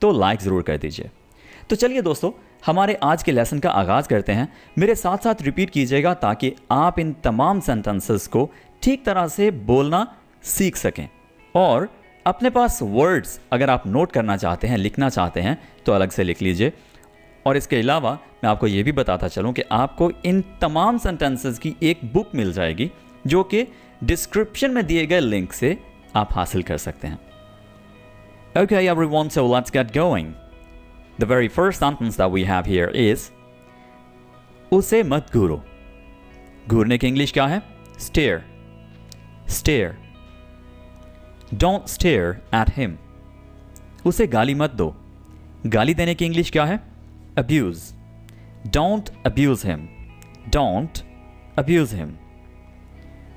तो लाइक ज़रूर कर दीजिए। तो चलिए दोस्तों, हमारे आज के लेसन का आगाज़ करते हैं। मेरे साथ साथ रिपीट कीजिएगा ताकि आप इन तमाम सेंटेंसेस को ठीक तरह से बोलना सीख सकें। और अपने पास वर्ड्स अगर आप नोट करना चाहते हैं, लिखना चाहते हैं, तो अलग से लिख लीजिए। और इसके अलावा मैं आपको ये भी बताता चलूँ कि आपको इन तमाम सेंटेंसेस की एक बुक मिल जाएगी जो कि डिस्क्रिप्शन में दिए गए लिंक से आप हासिल कर सकते हैं। Okay everyone, so let's get going. The very first sentence that we have here is उसे मत घूरो। घूरने की इंग्लिश क्या है? Stare. Stare. Don't stare at him. उसे गाली मत दो। गाली देने की इंग्लिश क्या है? Abuse. Don't abuse him. Don't abuse him.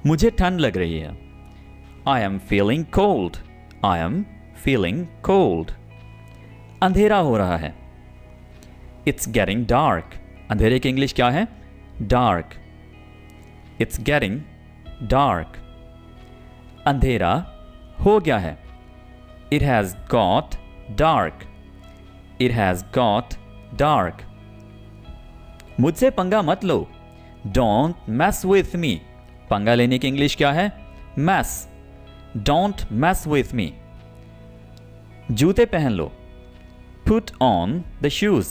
मुझे ठंड लग रही है। I am feeling cold. I am feeling cold. अंधेरा हो रहा है। It's getting dark. अंधेरे की इंग्लिश क्या है? Dark. It's getting dark. अंधेरा हो गया है। It has got dark. It has got dark. मुझसे पंगा मत लो। Don't mess with me. पंगा लेने की इंग्लिश क्या है? Mess. Don't mess with me. जूते पहन लो। Put on the shoes.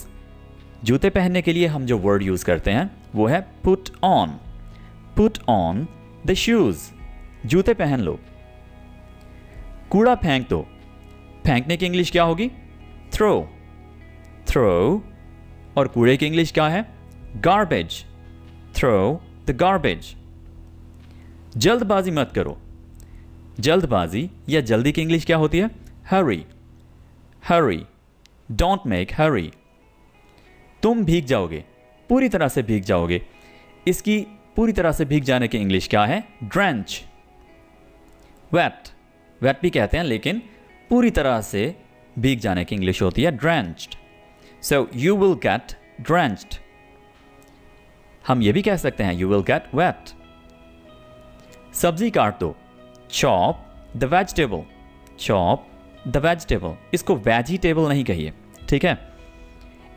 जूते पहनने के लिए हम जो वर्ड यूज करते हैं वो है put on. Put on the shoes. जूते पहन लो। कूड़ा फेंक दो। फेंकने की इंग्लिश क्या होगी? Throw. Throw. और कूड़े की इंग्लिश क्या है? Garbage. Throw the garbage. जल्दबाजी मत करो। जल्दबाजी या जल्दी की इंग्लिश क्या होती है? Hurry. Hurry. Don't make hurry. तुम भीग जाओगे। पूरी तरह से भीग जाओगे। इसकी पूरी तरह से भीग जाने की इंग्लिश क्या है? Drench. Wet. Wet भी कहते हैं, लेकिन पूरी तरह से भीग जाने की इंग्लिश होती है drenched. So you will get drenched. हम ये भी कह सकते हैं you will get wet. सब्जी काट दो। Chop the vegetable. Chop the vegetable. इसको vegetable नहीं कहिए, ठीक है?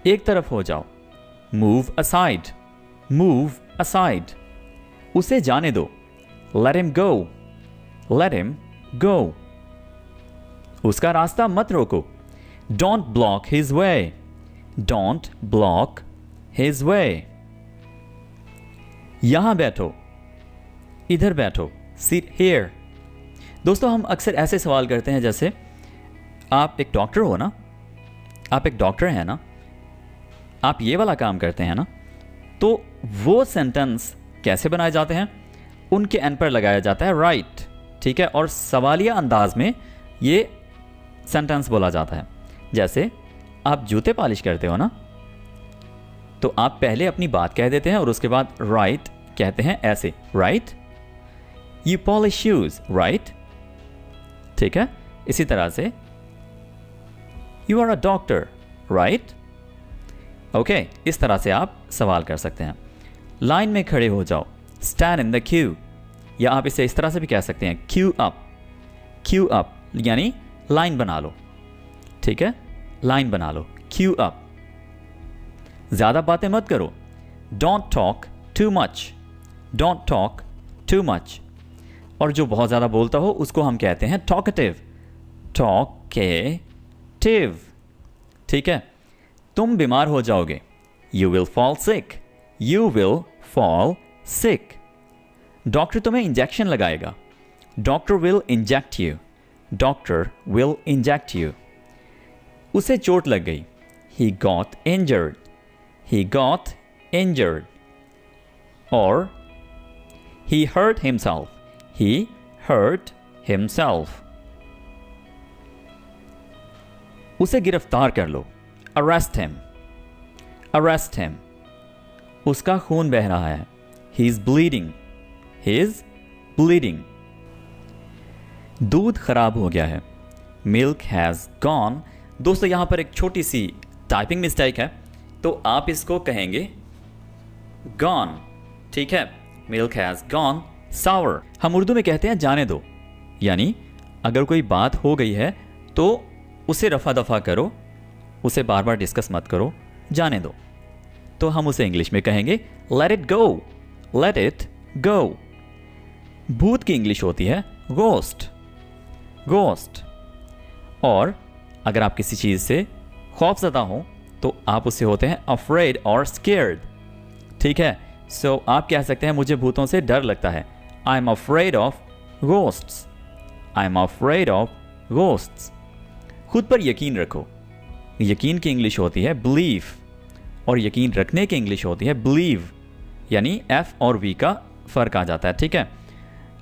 एक तरफ हो जाओ। Move aside. Move aside. उसे जाने दो। Let him go. Let him go. उसका रास्ता मत रोको। Don't block his way. Don't block his way. यहां बैठो। इधर बैठो। Sit here. दोस्तों, हम अक्सर ऐसे सवाल करते हैं जैसे आप एक डॉक्टर हो ना, आप एक डॉक्टर हैं ना, आप ये वाला काम करते हैं ना, तो वो सेंटेंस कैसे बनाए जाते हैं? उनके एंड पर लगाया जाता है राइट, ठीक है? और सवालिया अंदाज में ये सेंटेंस बोला जाता है। जैसे आप जूते पॉलिश करते हो ना, तो आप पहले अपनी बात कह देते हैं और उसके बाद राइट कहते हैं ऐसे, right? You polish shoes, right? ठीक है? इसी तरह से you are a doctor, right? Okay, इस तरह से आप सवाल कर सकते हैं। लाइन में खड़े हो जाओ। स्टैंड इन द क्यू, या आप इसे इस तरह से भी कह सकते हैं क्यू अप। क्यू अप यानी लाइन बना लो, ठीक है? लाइन बना लो, क्यू अप। ज्यादा बातें मत करो। Don't talk too much. Don't talk too much. और जो बहुत ज्यादा बोलता हो उसको हम कहते हैं टॉकेटिव। टॉकेटिव, ठीक है? तुम बीमार हो जाओगे। You will fall sick. You will fall sick. Doctor तुम्हें इंजेक्शन लगाएगा। Doctor will inject you. Doctor will inject you. उसे चोट लग गई। He got injured. He got injured. और he hurt himself. He hurt himself. उसे गिरफ्तार कर लो। Arrest him. Arrest him. उसका खून बह रहा है। He is bleeding. He is bleeding. दूध खराब हो गया है। Milk has gone. दोस्तों, यहां पर एक छोटी सी टाइपिंग मिस्टेक है, तो आप इसको कहेंगे gone, ठीक है? Milk has gone sour. हम उर्दू में कहते हैं जाने दो, यानी अगर कोई बात हो गई है तो उसे रफा दफा करो उसे बार बार डिस्कस मत करो, जाने दो। तो हम उसे इंग्लिश में कहेंगे let it go, let it go. भूत की इंग्लिश होती है गोस्ट, गोस्ट। और अगर आप किसी चीज़ से खौफज़दा हो तो आप उससे होते हैं अफ्रेड और स्केर्ड, ठीक है। सो आप कह सकते हैं मुझे भूतों से डर लगता है, I am afraid of ghosts, I am afraid of ghosts. खुद पर यकीन रखो, यकीन की इंग्लिश होती है बिलीफ, और यकीन रखने की इंग्लिश होती है बिलीव, यानी एफ और वी का फ़र्क आ जाता है, ठीक है।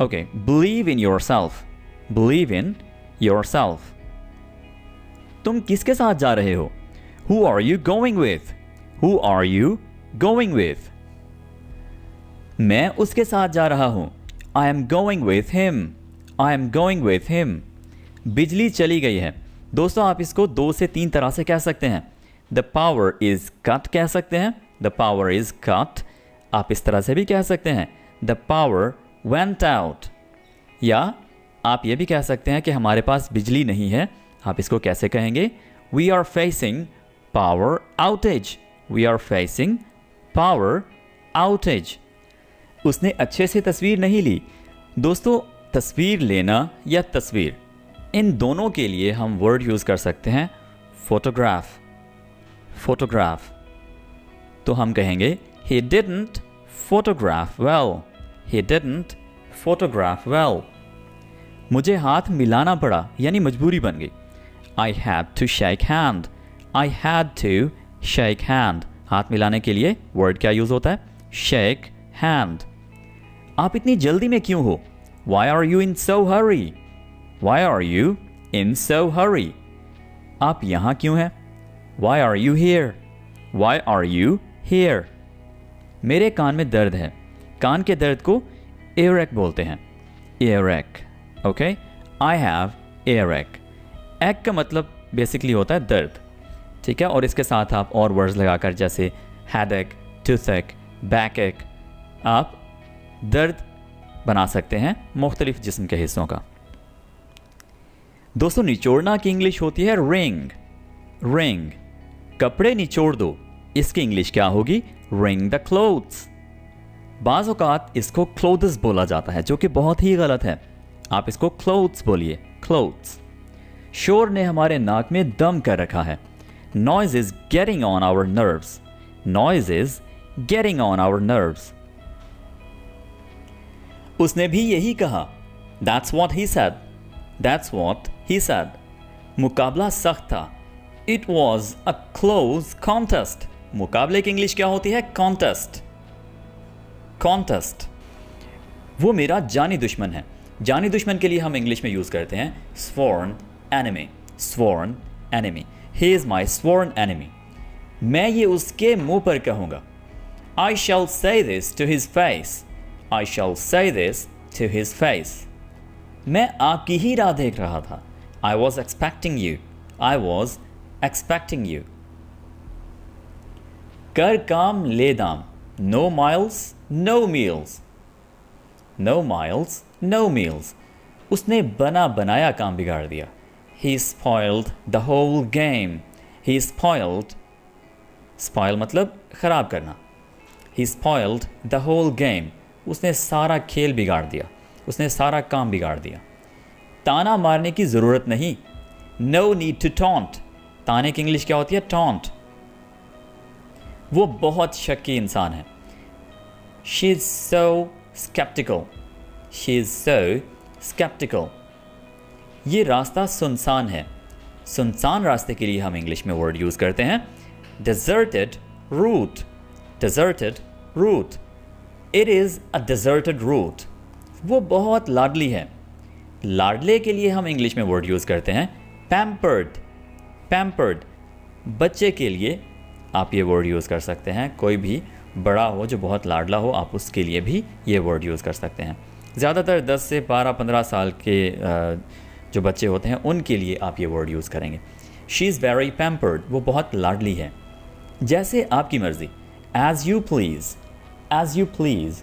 Okay, believe in your self, believe in your self. तुम किसके साथ जा रहे हो? Who are you going with, who are you going with. मैं उसके साथ जा रहा हूं, I am going with him, I am going with him. बिजली चली गई है। दोस्तों आप इसको 2 से 3 तरह से कह सकते हैं। द पावर इज कट कह सकते हैं, द पावर इज कट। आप इस तरह से भी कह सकते हैं द पावर वेंट आउट, या आप ये भी कह सकते हैं कि हमारे पास बिजली नहीं है। आप इसको कैसे कहेंगे? We are facing power outage, we are facing power outage. उसने अच्छे से तस्वीर नहीं ली। दोस्तों तस्वीर लेना या तस्वीर, इन दोनों के लिए हम वर्ड यूज़ कर सकते हैं फोटोग्राफ, फोटोग्राफ। तो हम कहेंगे he didn't photograph well, he didn't photograph well। मुझे हाथ मिलाना पड़ा, यानी मजबूरी बन गई। I had to shake hand, I had to shake hand। हाथ मिलाने के लिए वर्ड क्या यूज़ होता है? shake hand। आप इतनी जल्दी में क्यों हो? Why are you in so hurry? Why are you in so hurry? आप यहाँ क्यों हैं? Why are you here? Why are you here? मेरे कान में दर्द है। कान के दर्द को earache बोलते हैं, earache, okay? I have earache। ache का मतलब बेसिकली होता है दर्द, ठीक है। और इसके साथ आप और वर्ड्स लगाकर जैसे headache, toothache, backache, आप दर्द बना सकते हैं मुख्तलिफ जिस्म के हिस्सों का। दोस्तों निचोड़ना की इंग्लिश होती है रिंग, रिंग। कपड़े निचोड़ दो, इसकी इंग्लिश क्या होगी? Ring the clothes. बाज़ औक़ात इसको क्लोथ्स बोला जाता है, जो कि बहुत ही गलत है। आप इसको क्लोथ्स बोलिए, क्लोथ्स। शोर ने हमारे नाक में दम कर रखा है। Noise is getting on our nerves, noise is getting on our nerves. उसने भी यही कहा, that's what he said, that's what he said. मुकाबला सख्त था, it was a close contest. मुकाबले की इंग्लिश क्या होती है? Contest, contest. वो मेरा जानी दुश्मन है। जानी दुश्मन के लिए हम इंग्लिश में यूज करते हैं sworn enemy, sworn enemy. He is my sworn enemy. मैं ये उसके मुंह पर कहूंगा। I shall say this to his face, I shall say this to his face। मैं आपकी ही राह देख रहा था। I was expecting you, I was expecting you। कर काम ले दाम, no miles, no meals, no miles, no meals। उसने बना बनाया काम बिगाड़ दिया। He spoiled the whole game, he spoiled, spoil मतलब खराब करना। He spoiled the whole game। उसने सारा खेल बिगाड़ दिया, उसने सारा काम बिगाड़ दिया। ताना मारने की ज़रूरत नहीं, नो नीड टू टॉन्ट। ताने की इंग्लिश क्या होती है? टॉन्ट। वो बहुत शक्की इंसान है। She is so sceptical, she is so sceptical. ये रास्ता सुनसान है। सुनसान रास्ते के लिए हम इंग्लिश में वर्ड यूज़ करते हैं deserted route, deserted route। It is a deserted route। वो बहुत लाडली है। लाडले के लिए हम इंग्लिश में वर्ड यूज़ करते हैं pampered, pampered। बच्चे के लिए आप ये वर्ड यूज़ कर सकते हैं। कोई भी बड़ा हो जो बहुत लाडला हो, आप उसके लिए भी ये वर्ड यूज़ कर सकते हैं। ज़्यादातर 10 से 12-15 साल के जो बच्चे होते हैं उनके लिए आप ये वर्ड यूज़ करेंगे। She is very pampered. वो बहुत लाडली है। जैसे आपकी मर्ज़ी, as you please, as you please.